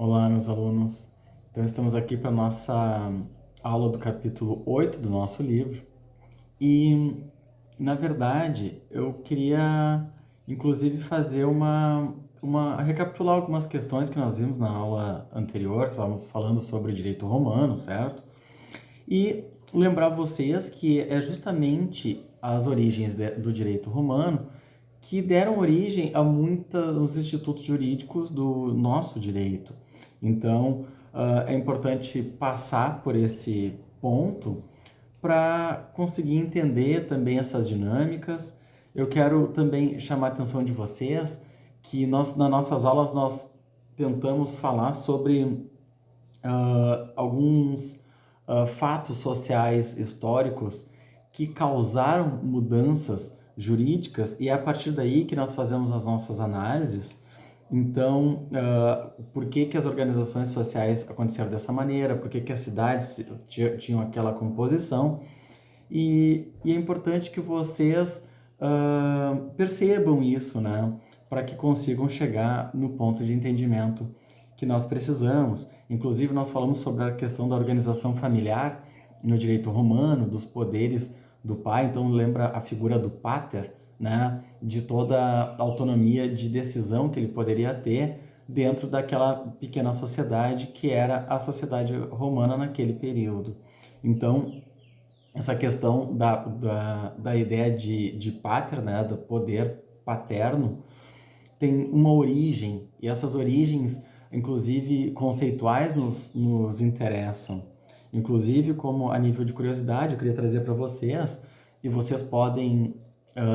Olá, meus alunos. Então, estamos aqui para a nossa aula do capítulo 8 do nosso livro. E, na verdade, eu queria, inclusive, fazer recapitular algumas questões que nós vimos na aula anterior. Estávamos falando sobre o direito romano, certo? E lembrar vocês que é justamente as origens do direito romano que deram origem a muitos institutos jurídicos do nosso direito. Então, é importante passar por esse ponto para conseguir entender também essas dinâmicas. Eu quero também chamar a atenção de vocês que nas nossas aulas nós tentamos falar sobre alguns fatos sociais históricos que causaram mudanças jurídicas e é a partir daí que nós fazemos as nossas análises. Então, por que as organizações sociais aconteceram dessa maneira, por que as cidades tinham aquela composição, e é importante que vocês percebam isso, né, para que consigam chegar no ponto de entendimento que nós precisamos. Inclusive, nós falamos sobre a questão da organização familiar no direito romano, dos poderes do pai, então lembra a figura do pater, né, de toda a autonomia de decisão que ele poderia ter dentro daquela pequena sociedade que era a sociedade romana naquele período. Então, essa questão da ideia de pater, né, do poder paterno, tem uma origem, e essas origens, inclusive conceituais, nos interessam. Inclusive, como a nível de curiosidade, eu queria trazer para vocês, e vocês podem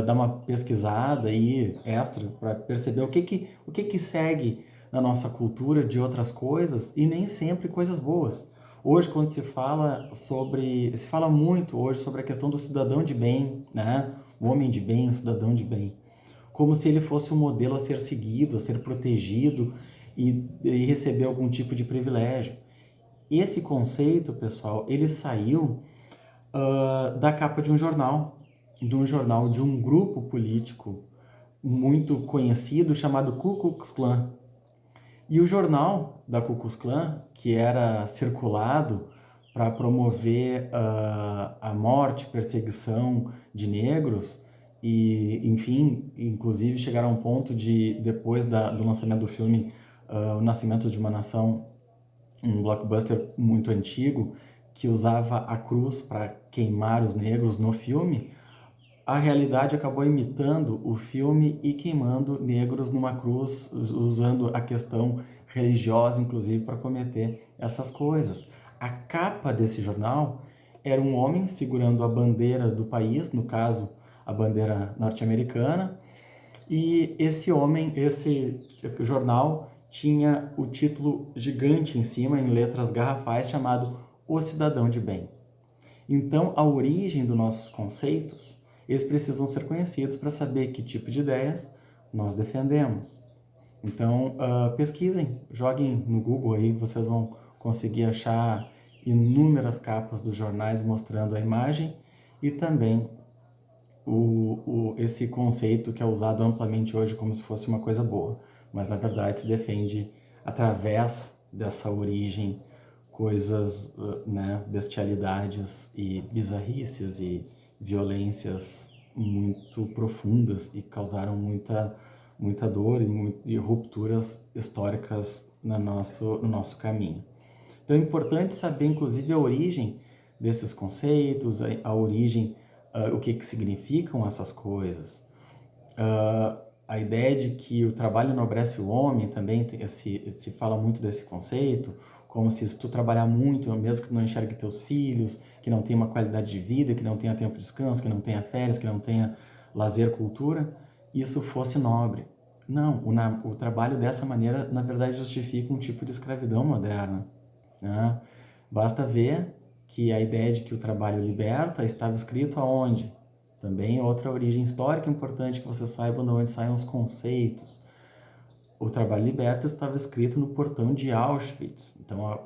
dar uma pesquisada aí extra para perceber o que segue na nossa cultura de outras coisas, e nem sempre coisas boas. Hoje, quando se fala muito hoje sobre a questão do cidadão de bem, né? O homem de bem, o cidadão de bem, como se ele fosse um modelo a ser seguido, a ser protegido e receber algum tipo de privilégio. Esse conceito, pessoal, ele saiu da capa de um grupo político muito conhecido chamado Ku Klux Klan. E o jornal da Ku Klux Klan, que era circulado para promover a morte, perseguição de negros, e, enfim, inclusive chegaram a um ponto de, depois do lançamento do filme O Nascimento de uma Nação, um blockbuster muito antigo, que usava a cruz para queimar os negros no filme, a realidade acabou imitando o filme e queimando negros numa cruz, usando a questão religiosa, inclusive, para cometer essas coisas. A capa desse jornal era um homem segurando a bandeira do país, no caso, a bandeira norte-americana, e esse jornal tinha o título gigante em cima, em letras garrafais, chamado O Cidadão de Bem. Então, a origem dos nossos conceitos, eles precisam ser conhecidos para saber que tipo de ideias nós defendemos. Então, pesquisem, joguem no Google aí, vocês vão conseguir achar inúmeras capas dos jornais mostrando a imagem e também esse conceito que é usado amplamente hoje como se fosse uma coisa boa, mas na verdade se defende através dessa origem coisas, né, bestialidades e bizarrices e violências muito profundas e causaram muita dor e rupturas históricas no nosso caminho. Então é importante saber, inclusive, a origem desses conceitos, a origem, o que significam essas coisas. A ideia de que o trabalho enobrece o homem também se fala muito desse conceito, como se tu trabalhar muito, mesmo que tu não enxergue teus filhos, que não tenha uma qualidade de vida, que não tenha tempo de descanso, que não tenha férias, que não tenha lazer, cultura, isso fosse nobre. Não, o trabalho dessa maneira, na verdade, justifica um tipo de escravidão moderna, né? Basta ver que a ideia de que o trabalho liberta estava escrito aonde? Também outra origem histórica importante que você saiba de onde saem os conceitos. O trabalho liberta estava escrito no portão de Auschwitz, então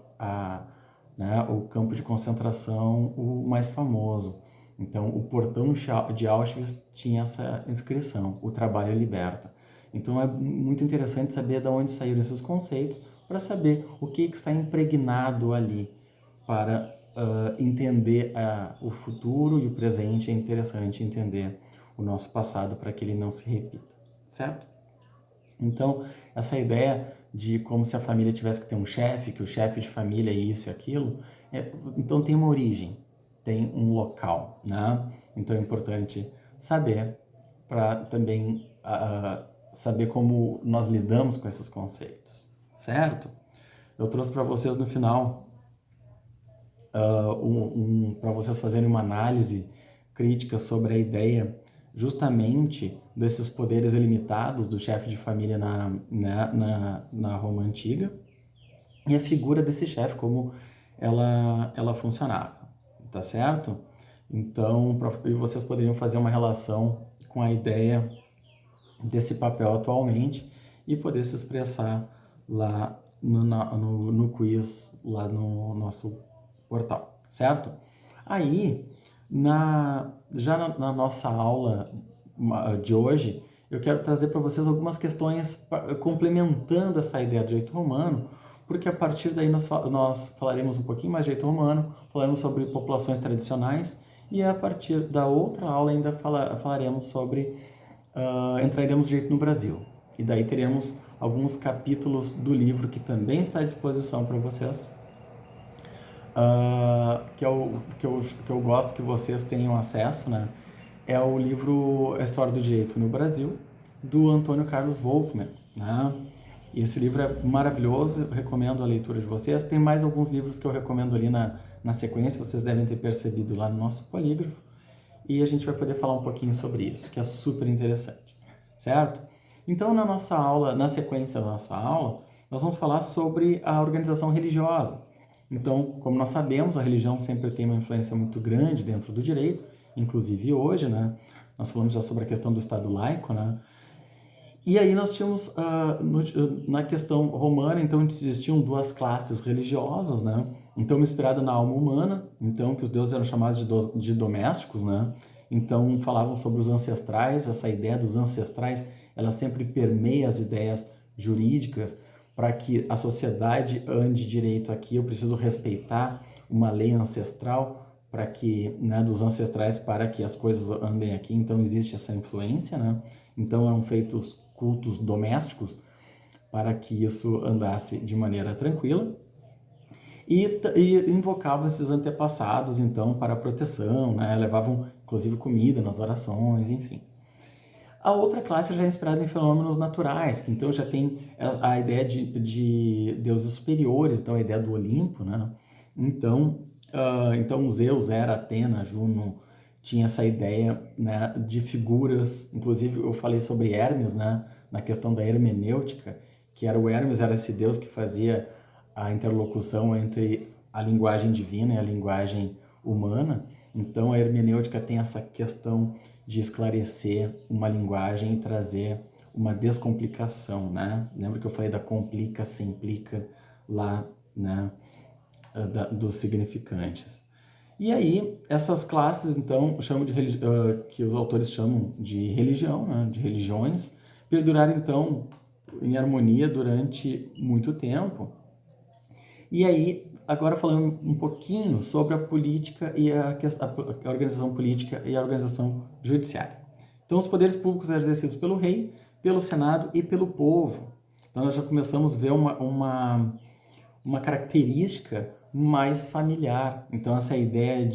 né, o campo de concentração o mais famoso. Então o portão de Auschwitz tinha essa inscrição, o trabalho liberta. Então é muito interessante saber de onde saíram esses conceitos para saber o que está impregnado ali para entender o futuro e o presente. É interessante entender o nosso passado para que ele não se repita, certo? Então, essa ideia de como se a família tivesse que ter um chefe, que o chefe de família é isso e aquilo, então tem uma origem, tem um local, né? Então é importante saber para também saber como nós lidamos com esses conceitos, certo? Eu trouxe para vocês no final para vocês fazerem uma análise crítica sobre a ideia justamente desses poderes ilimitados do chefe de família na Roma Antiga e a figura desse chefe, como ela funcionava, tá certo? Então, vocês poderiam fazer uma relação com a ideia desse papel atualmente e poder se expressar lá no quiz, lá no nosso portal, certo? Aí, já na nossa aula de hoje, eu quero trazer para vocês algumas questões complementando essa ideia do direito romano, porque a partir daí nós falaremos um pouquinho mais de direito romano, falaremos sobre populações tradicionais, e a partir da outra aula ainda falaremos sobre, entraremos no direito no Brasil. E daí teremos alguns capítulos do livro que também está à disposição para vocês, que eu gosto que vocês tenham acesso, né? É o livro A História do Direito no Brasil, do Antônio Carlos Volkmann, né? E esse livro é maravilhoso, recomendo a leitura de vocês. Tem mais alguns livros que eu recomendo ali na sequência, vocês devem ter percebido lá no nosso polígrafo, e a gente vai poder falar um pouquinho sobre isso, que é super interessante, certo? Então, na nossa aula, na sequência da nossa aula, nós vamos falar sobre a organização religiosa. Então, como nós sabemos, a religião sempre tem uma influência muito grande dentro do direito, inclusive hoje, né? Nós falamos já sobre a questão do Estado laico, né? E aí nós tínhamos, na questão romana, então existiam duas classes religiosas, né? Então, inspirada na alma humana, então que os deuses eram chamados de domésticos, né? Então, falavam sobre os ancestrais, essa ideia dos ancestrais, ela sempre permeia as ideias jurídicas. Para que a sociedade ande direito aqui, eu preciso respeitar uma lei ancestral para que, né, dos ancestrais para que as coisas andem aqui. Então, existe essa influência, né? Então, eram feitos cultos domésticos para que isso andasse de maneira tranquila. E invocavam esses antepassados, então, para a proteção, né? Levavam, inclusive, comida nas orações, enfim. A outra classe já é inspirada em fenômenos naturais, que então já tem a ideia de deuses superiores, então a ideia do Olimpo, né? Então, Zeus, Hera, Atena, Juno, tinha essa ideia, né, de figuras. Inclusive eu falei sobre Hermes, né, na questão da hermenêutica, que era o Hermes, era esse deus que fazia a interlocução entre a linguagem divina e a linguagem humana. Então a hermenêutica tem essa questão de esclarecer uma linguagem e trazer uma descomplicação, né? Lembra que eu falei da complica, se implica lá, né, dos significantes. E aí, essas classes, então, que os autores chamam de religião, né, de religiões, perduraram, então, em harmonia durante muito tempo. E aí, agora falando um pouquinho sobre a política e a organização política e a organização judiciária. Então, os poderes públicos eram exercidos pelo rei, pelo senado e pelo povo. Então, nós já começamos a ver uma característica mais familiar. Então, essa ideia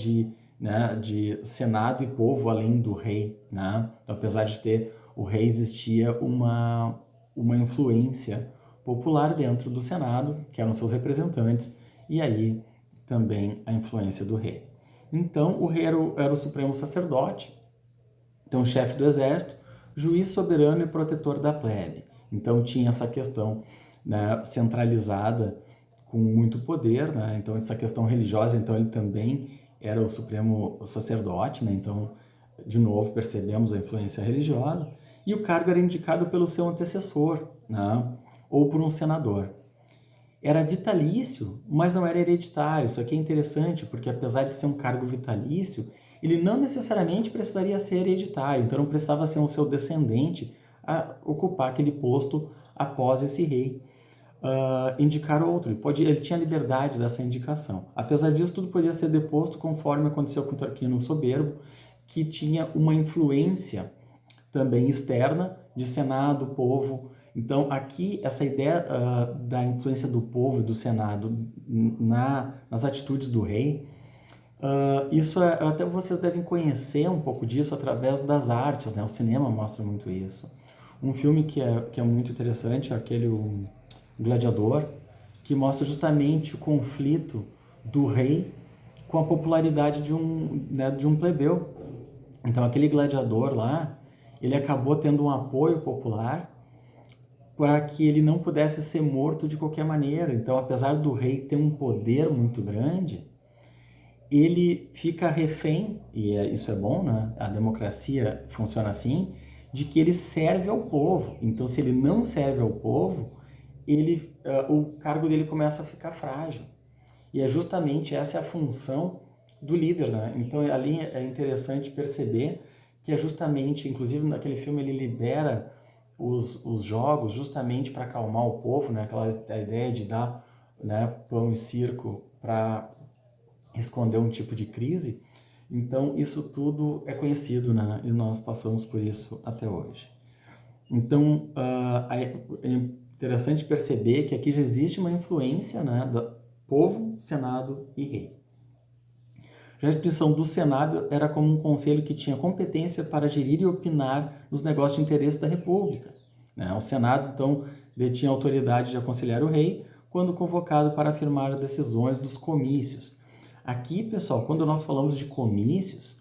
né, de senado e povo além do rei, né? Então, apesar de ter o rei, existia uma influência popular dentro do Senado, que eram seus representantes, e aí também a influência do rei. Então, o rei era o supremo sacerdote, então chefe do exército, juiz soberano e protetor da plebe. Então, tinha essa questão, né, centralizada com muito poder, né? Então, essa questão religiosa, então ele também era o supremo sacerdote, né? Então, de novo, percebemos a influência religiosa, e o cargo era indicado pelo seu antecessor, né? Ou por um senador. Era vitalício, mas não era hereditário. Isso aqui é interessante, porque apesar de ser um cargo vitalício, ele não necessariamente precisaria ser hereditário, então não precisava ser o seu descendente a ocupar aquele posto após esse rei indicar outro. Ele tinha liberdade dessa indicação. Apesar disso, tudo podia ser deposto, conforme aconteceu com Tarquínio o Soberbo, que tinha uma influência também externa de Senado, povo. Então, aqui, essa ideia da influência do povo e do Senado nas atitudes do rei, até vocês devem conhecer um pouco disso através das artes, né? O cinema mostra muito isso. Um filme que é muito interessante é aquele o Gladiador, que mostra justamente o conflito do rei com a popularidade de um plebeu. Então, aquele gladiador lá, ele acabou tendo um apoio popular para que ele não pudesse ser morto de qualquer maneira. Então, apesar do rei ter um poder muito grande, ele fica refém, e isso é bom, né? A democracia funciona assim, de que ele serve ao povo. Então, se ele não serve ao povo, o cargo dele começa a ficar frágil. E é justamente essa a função do líder, né? Então, ali é interessante perceber que é justamente, inclusive naquele filme, ele libera os jogos justamente para acalmar o povo, né? A ideia de dar, né, pão e circo para esconder um tipo de crise. Então, isso tudo é conhecido, né? E nós passamos por isso até hoje. Então, é interessante perceber que aqui já existe uma influência, né, do povo, Senado e rei. Já a instituição do Senado era como um conselho que tinha competência para gerir e opinar nos negócios de interesse da República, né? O Senado, então, detinha a autoridade de aconselhar o rei quando convocado para afirmar decisões dos comícios. Aqui, pessoal, quando nós falamos de comícios,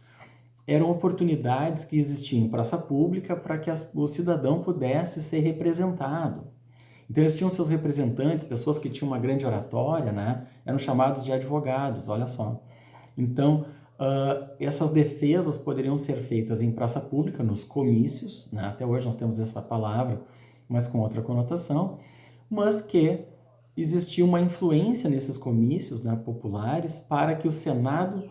eram oportunidades que existiam em praça pública para que o cidadão pudesse ser representado. Então, eles tinham seus representantes, pessoas que tinham uma grande oratória, né? Eram chamados de advogados, olha só. Então, essas defesas poderiam ser feitas em praça pública, nos comícios, né? Até hoje nós temos essa palavra, mas com outra conotação, mas que existia uma influência nesses comícios, né, populares para que o Senado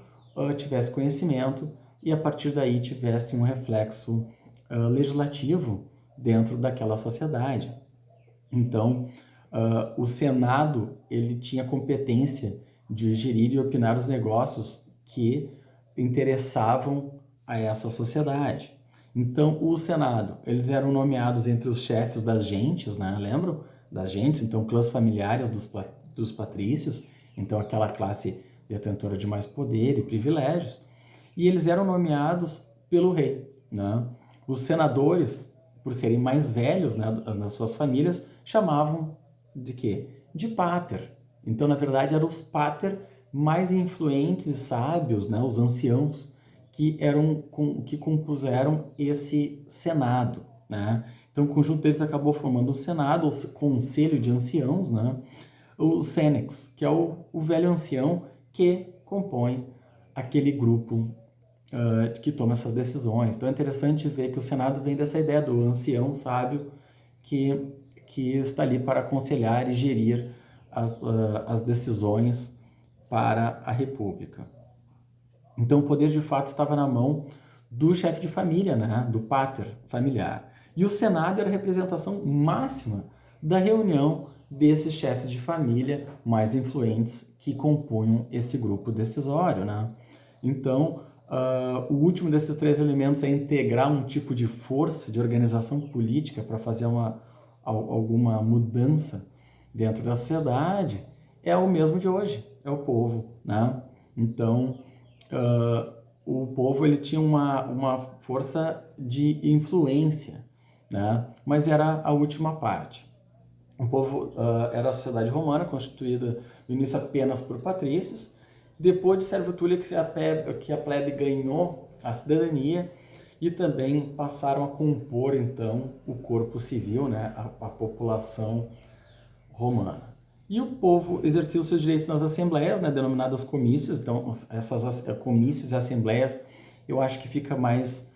tivesse conhecimento e a partir daí tivesse um reflexo legislativo dentro daquela sociedade. Então, o Senado ele tinha competência de gerir e opinar os negócios que interessavam a essa sociedade. Então, o Senado, eles eram nomeados entre os chefes das gentes, né? Lembram? Das gentes, então clãs familiares dos patrícios, então aquela classe detentora de mais poder e privilégios, e eles eram nomeados pelo rei, né? Os senadores, por serem mais velhos, né, nas suas famílias, chamavam de quê? De pater. Então, na verdade, eram os pater mais influentes e sábios, né, os anciãos, que compuseram esse senado, né? Então, o conjunto deles acabou formando o senado, o conselho de anciãos, né? O senex, que é o velho ancião que compõe aquele grupo que toma essas decisões. Então, é interessante ver que o senado vem dessa ideia do ancião sábio que está ali para aconselhar e gerir as decisões para a república. Então, o poder de fato estava na mão do chefe de família, né? Do pater familiar. E o Senado era a representação máxima da reunião desses chefes de família mais influentes que compunham esse grupo decisório, né? Então, o último desses três elementos é integrar um tipo de força, de organização política para fazer alguma mudança dentro da sociedade, é o mesmo de hoje, é o povo, né? Então, o povo ele tinha uma força de influência, né? Mas era a última parte. O povo era a sociedade romana, constituída no início apenas por patrícios. Depois de Sérvio Túlio, que a plebe ganhou a cidadania e também passaram a compor, então, o corpo civil, né? a população romana. E o povo exercia os seus direitos nas assembleias, né, denominadas comícios. Então, essas comícios e assembleias, eu acho que fica mais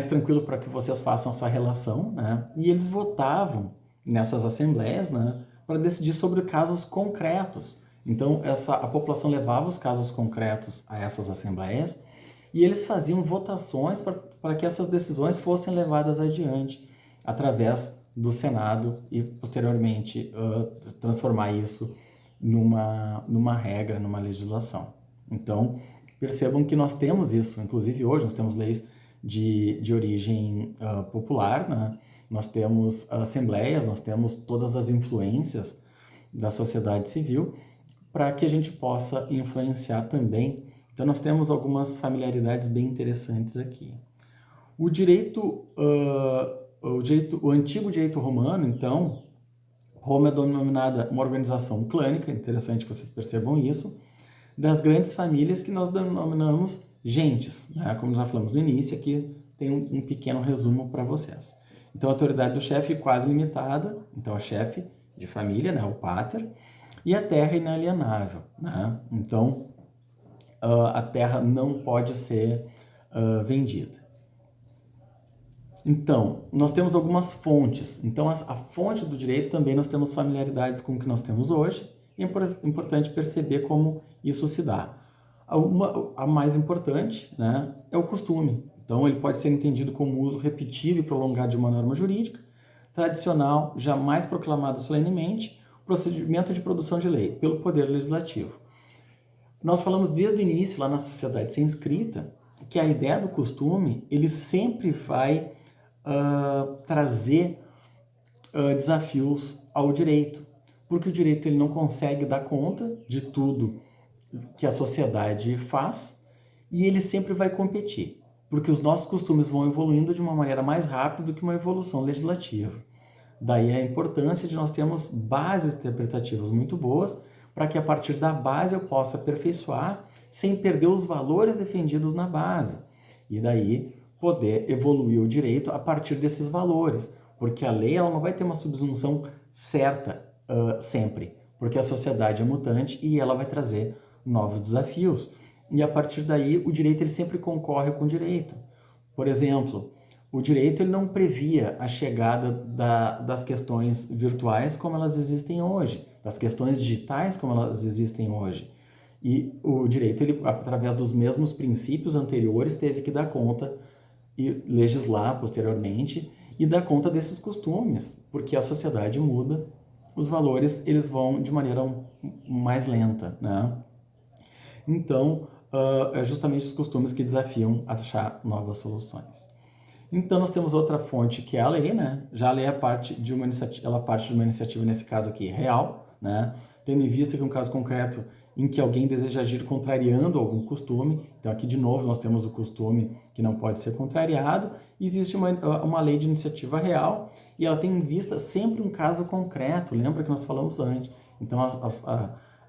tranquilo para que vocês façam essa relação, né? E eles votavam nessas assembleias, né, para decidir sobre casos concretos. Então, a população levava os casos concretos a essas assembleias e eles faziam votações para que essas decisões fossem levadas adiante através do Senado e, posteriormente, transformar isso numa regra, numa legislação. Então, percebam que nós temos isso, inclusive hoje nós temos leis de origem popular, né? Nós temos assembleias, nós temos todas as influências da sociedade civil para que a gente possa influenciar também. Então, nós temos algumas familiaridades bem interessantes aqui. O antigo direito romano, então, Roma é denominada uma organização clânica, interessante que vocês percebam isso, das grandes famílias que nós denominamos gentes, né? Como já falamos no início, aqui tem um pequeno resumo para vocês. Então, a autoridade do chefe é quase limitada, então, o chefe de família, né, o pater, e a terra inalienável, né? Então, a terra não pode ser vendida. Então, nós temos algumas fontes. Então, a fonte do direito também nós temos familiaridades com o que nós temos hoje, e é importante perceber como isso se dá. A mais importante, né, é o costume. Então, ele pode ser entendido como uso repetido e prolongado de uma norma jurídica, tradicional, jamais proclamada solenemente, procedimento de produção de lei pelo Poder Legislativo. Nós falamos desde o início, lá na Sociedade Sem Escrita, que a ideia do costume, ele sempre vai trazer desafios ao direito, porque o direito ele não consegue dar conta de tudo que a sociedade faz e ele sempre vai competir, porque os nossos costumes vão evoluindo de uma maneira mais rápida do que uma evolução legislativa. Daí a importância de nós termos bases interpretativas muito boas para que a partir da base eu possa aperfeiçoar sem perder os valores defendidos na base. E daí poder evoluir o direito a partir desses valores, porque a lei ela não vai ter uma subsunção certa sempre, porque a sociedade é mutante e ela vai trazer novos desafios. E a partir daí o direito ele sempre concorre com o direito. Por exemplo, o direito ele não previa a chegada das questões virtuais como elas existem hoje, das questões digitais como elas existem hoje. E o direito, ele, através dos mesmos princípios anteriores, teve que dar conta e legislar posteriormente e dar conta desses costumes, porque a sociedade muda, os valores eles vão de maneira mais lenta, né? Então, é justamente os costumes que desafiam a achar novas soluções. Então, nós temos outra fonte que é a lei, né? Já a lei é parte de uma iniciativa, nesse caso aqui, real, né? Tendo em vista que um caso concreto em que alguém deseja agir contrariando algum costume, então aqui de novo nós temos o costume que não pode ser contrariado, e existe uma lei de iniciativa real e ela tem em vista sempre um caso concreto, lembra que nós falamos antes. Então,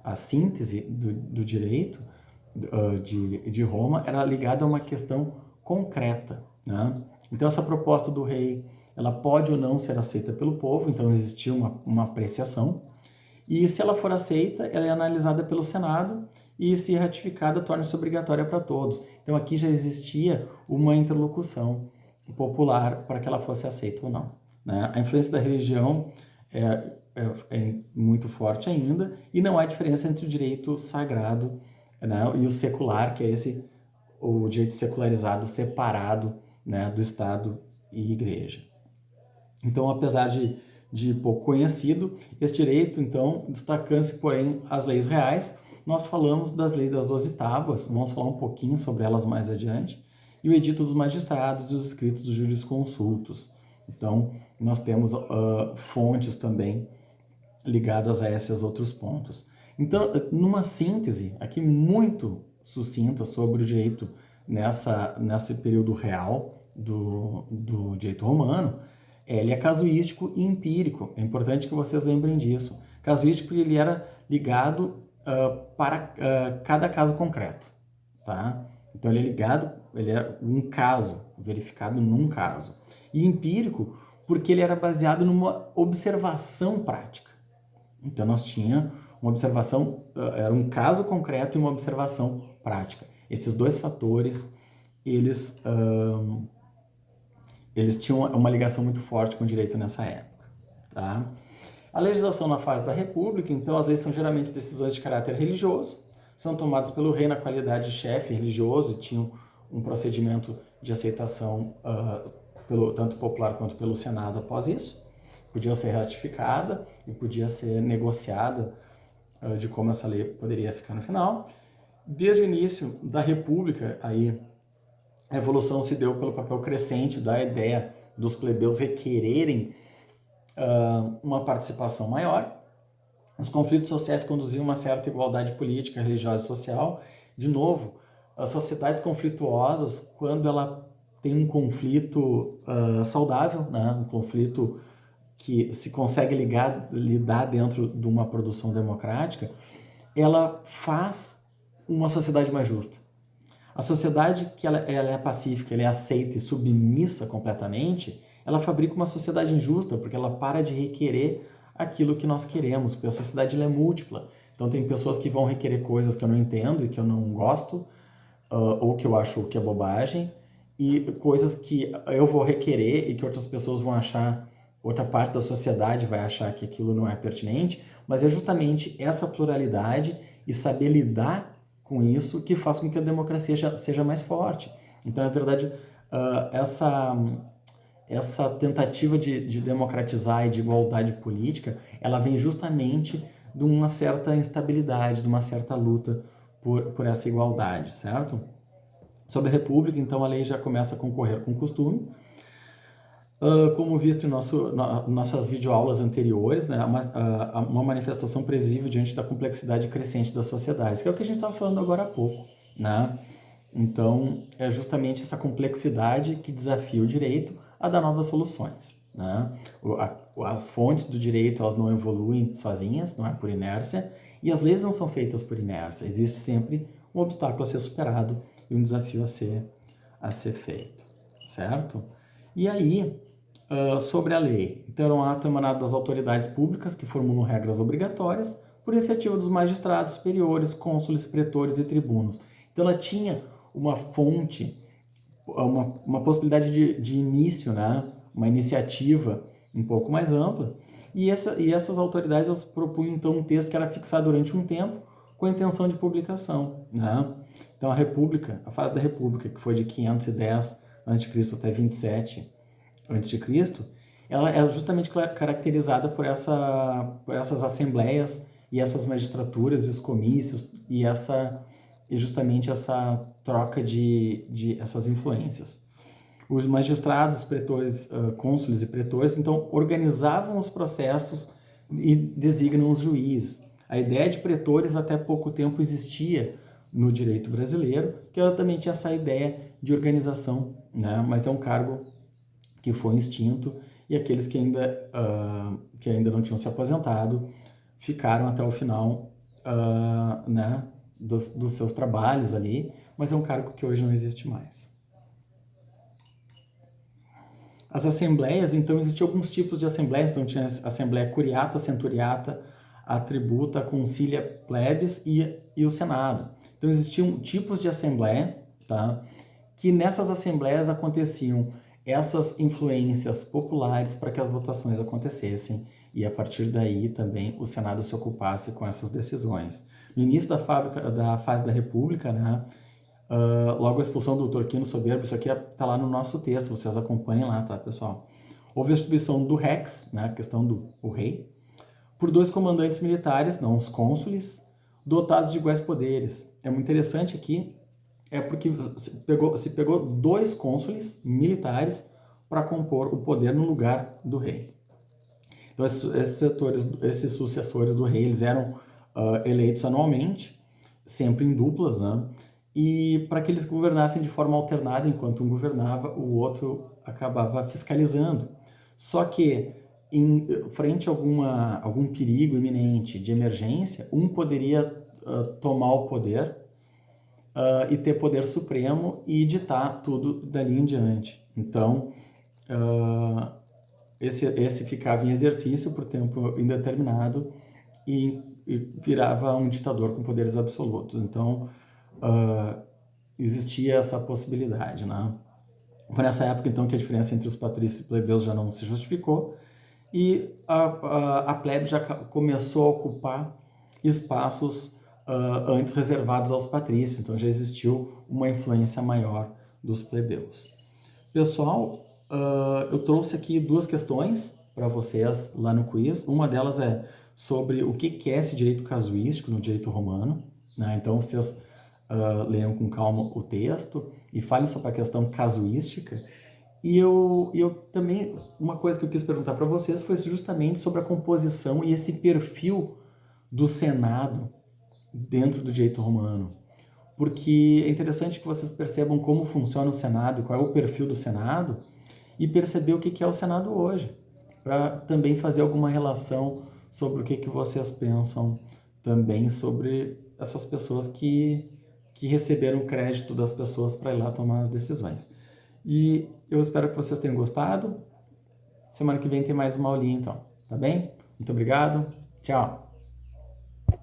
a síntese do direito de Roma era ligada a uma questão concreta, né? Então, essa proposta do rei, ela pode ou não ser aceita pelo povo, então existia uma apreciação, e se ela for aceita, ela é analisada pelo Senado, e se ratificada, torna-se obrigatória para todos. Então, aqui já existia uma interlocução popular para que ela fosse aceita ou não, né? A influência da religião é muito forte ainda, e não há diferença entre o direito sagrado, né, e o secular, que é o direito secularizado, separado, né, do Estado e Igreja. Então, apesar de pouco conhecido, esse direito, então, destacando-se, porém, as leis reais, nós falamos das leis das 12 tábuas, vamos falar um pouquinho sobre elas mais adiante, e o edito dos magistrados e os escritos dos jurisconsultos. Então, nós temos fontes também ligadas a esses outros pontos. Então, numa síntese aqui muito sucinta sobre o direito nesse período real do direito romano, ele é casuístico e empírico. É importante que vocês lembrem disso. Casuístico porque ele era ligado para cada caso concreto, tá? Então, ele é um caso, verificado num caso. E empírico porque ele era baseado numa observação prática. Então, nós tínhamos uma observação, era um caso concreto e uma observação prática. Esses dois fatores, eles tinham uma ligação muito forte com o direito nessa época, tá? A legislação na fase da República, então, as leis são geralmente decisões de caráter religioso, são tomadas pelo rei na qualidade de chefe religioso e tinham um procedimento de aceitação tanto popular quanto pelo Senado após isso. Podia ser ratificada e podia ser negociada de como essa lei poderia ficar no final. Desde o início da República, aí, a evolução se deu pelo papel crescente da ideia dos plebeus requererem uma participação maior. Os conflitos sociais conduziam a uma certa igualdade política, religiosa e social. De novo, as sociedades conflituosas, quando ela tem um conflito saudável, né? Um conflito que se consegue lidar dentro de uma produção democrática, ela faz uma sociedade mais justa. A sociedade que ela é pacífica, ela é aceita e submissa completamente, ela fabrica uma sociedade injusta, porque ela para de requerer aquilo que nós queremos, porque a sociedade ela é múltipla. Então tem pessoas que vão requerer coisas que eu não entendo e que eu não gosto, ou que eu acho que é bobagem, e coisas que eu vou requerer e que outras pessoas vão achar, outra parte da sociedade vai achar que aquilo não é pertinente, mas é justamente essa pluralidade e saber lidar com isso que faz com que a democracia seja mais forte. Então, na verdade, essa tentativa de democratizar e de igualdade política, ela vem justamente de uma certa instabilidade, de uma certa luta por essa igualdade, certo? Sobre a República, então, a lei já começa a concorrer com o costume. Como visto em nossas videoaulas anteriores, né, uma manifestação previsível diante da complexidade crescente das sociedades, que é o que a gente estava falando agora há pouco, né? Então, é justamente essa complexidade que desafia o direito a dar novas soluções, né? As fontes do direito, elas não evoluem sozinhas, não é por inércia, e as leis não são feitas por inércia, existe sempre um obstáculo a ser superado e um desafio a ser feito, certo? E aí, sobre a lei. Então, era um ato emanado das autoridades públicas que formulam regras obrigatórias por iniciativa dos magistrados superiores, cônsules, pretores e tribunos. Então, ela tinha uma fonte, uma possibilidade de início, né? Uma iniciativa um pouco mais ampla, e essas autoridades elas propunham, então, um texto que era fixado durante um tempo com a intenção de publicação, né? Então, a fase da República, que foi de 510 a.C. até 27 a.C., ela é justamente caracterizada por essas assembleias e essas magistraturas e os comícios e justamente essa troca de essas influências. Os magistrados, pretores, cônsules e pretores, então, organizavam os processos e designam os juízes. A ideia de pretores até pouco tempo existia no direito brasileiro, que ela também tinha essa ideia de organização, né? Mas é um cargo que foi extinto, e aqueles que ainda não tinham se aposentado ficaram até o final, né, dos seus trabalhos ali, mas é um cargo que hoje não existe mais. As assembleias, então, existiam alguns tipos de assembleias, então tinha a assembleia curiata, centuriata, a tributa, a concilia, plebis e o senado. Então existiam tipos de assembleia, tá, que nessas assembleias aconteciam essas influências populares para que as votações acontecessem, e a partir daí também o Senado se ocupasse com essas decisões. No início da fase da República, né, logo a expulsão do Torquino Soberbo, isso aqui está lá no nosso texto, vocês acompanhem lá, tá, pessoal? Houve a instituição do Rex, né, a questão do rei, por 2 comandantes militares, não os cônsules, dotados de iguais poderes. É muito interessante aqui, porque se pegou 2 cônsules militares para compor o poder no lugar do rei. Então, esses sucessores do rei, eles eram eleitos anualmente, sempre em duplas, né? E para que eles governassem de forma alternada, enquanto um governava, o outro acabava fiscalizando. Só que, em frente a algum perigo iminente de emergência, um poderia tomar o poder e ter poder supremo e ditar tudo dali em diante. Então, esse ficava em exercício por tempo indeterminado e virava um ditador com poderes absolutos. Então, existia essa possibilidade, né? Foi nessa época, então, que a diferença entre os patrícios e plebeus já não se justificou e a plebe já começou a ocupar espaços antes reservados aos patrícios, então já existiu uma influência maior dos plebeus. Pessoal, eu trouxe aqui duas questões para vocês lá no quiz. Uma delas é sobre o que é esse direito casuístico no direito romano, né? Então, vocês leiam com calma o texto e falem sobre a questão casuística. E eu também, uma coisa que eu quis perguntar para vocês foi justamente sobre a composição e esse perfil do Senado dentro do direito romano. Porque é interessante que vocês percebam como funciona o Senado, qual é o perfil do Senado, e perceber o que é o Senado hoje, para também fazer alguma relação sobre o que vocês pensam também sobre essas pessoas que receberam o crédito das pessoas para ir lá tomar as decisões. E eu espero que vocês tenham gostado. Semana que vem tem mais uma aulinha então, tá bem? Muito obrigado, tchau!